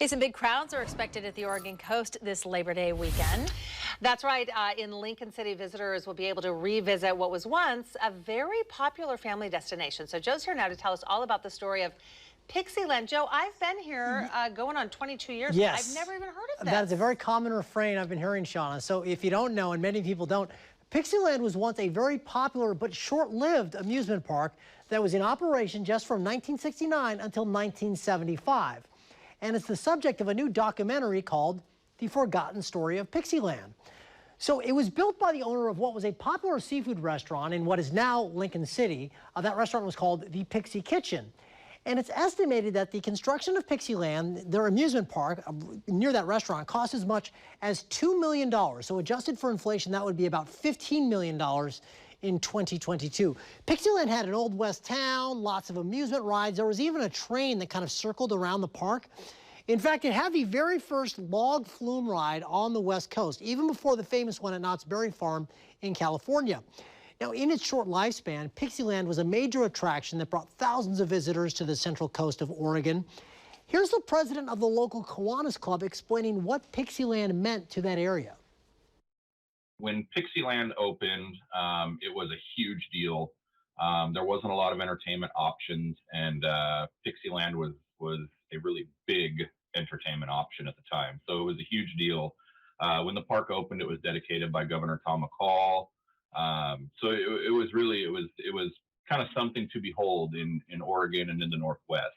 Hey, some big crowds are expected at the Oregon coast this Labor Day weekend. That's right. In Lincoln City, visitors will be able to revisit what was once a very popular family destination. So Joe's here now to tell us all about the story of Pixieland. Joe, I've been here going on 22 years. Yes. I've never even heard of this. That is a very common refrain I've been hearing, Shauna. So if you don't know, and many people don't, Pixieland was once a very popular but short-lived amusement park that was in operation just from 1969 until 1975. And it's the subject of a new documentary called The Forgotten Story of Pixieland. So it was built by the owner of what was a popular seafood restaurant in what is now Lincoln City. That restaurant was called the Pixie Kitchen. And it's estimated that the construction of Pixieland, their amusement park near that restaurant, cost as much as $2 million. So adjusted for inflation, that would be about $15 million in 2022. Pixieland had an Old West town, lots of amusement rides. There was even a train that kind of circled around the park. In fact, it had the very first log flume ride on the West Coast, even before the famous one at Knott's Berry Farm in California. Now, in its short lifespan, Pixieland was a major attraction that brought thousands of visitors to the central coast of Oregon. Here's the president of the local Kiwanis Club explaining what Pixieland meant to that area. When Pixieland opened, it was a huge deal. There wasn't a lot of entertainment options, and Pixieland was a really big entertainment option at the time. So it was a huge deal. When the park opened, it was dedicated by Governor Tom McCall. So it was kind of something to behold in Oregon and in the Northwest.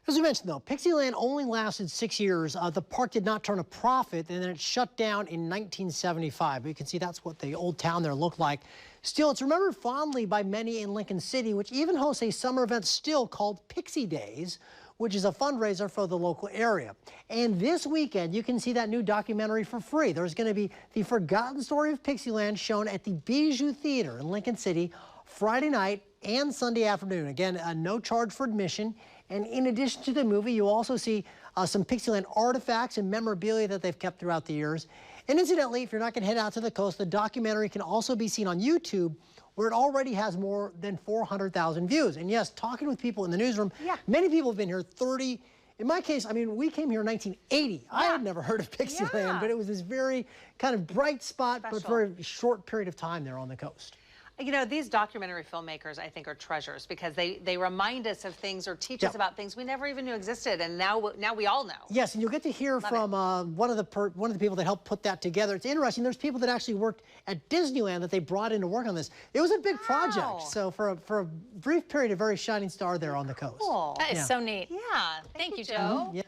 As we mentioned, though, Pixieland only lasted 6 years. The park did not turn a profit, and then it shut down in 1975. But you can see that's what the old town there looked like. Still, it's remembered fondly by many in Lincoln City, which even hosts a summer event still called Pixie Days, which is a fundraiser for the local area. And this weekend, you can see that new documentary for free. There's going to be The Forgotten Story of Pixieland shown at the Bijou Theater in Lincoln City Friday night and Sunday afternoon. Again, no charge for admission. And in addition to the movie, you'll also see some Pixieland artifacts and memorabilia that they've kept throughout the years. And incidentally, if you're not going to head out to the coast, the documentary can also be seen on YouTube, where it already has more than 400,000 views. And yes, talking with people in the newsroom, many people have been here 30. In my case, I mean, we came here in 1980. I had never heard of Pixieland, but it was this very kind of bright spot, but for a short period of time there on the coast. You know, these documentary filmmakers, I think, are treasures because they remind us of things or teach us about things we never even knew existed, and now we all know. Yes, and you'll get to hear from one of the people that helped put that together. It's interesting. There's people that actually worked at Disneyland that they brought in to work on this. It was a big project, so for a brief period, a very shining star there on the coast. Cool. That is so neat. Yeah. Thank you, Joe. Yeah.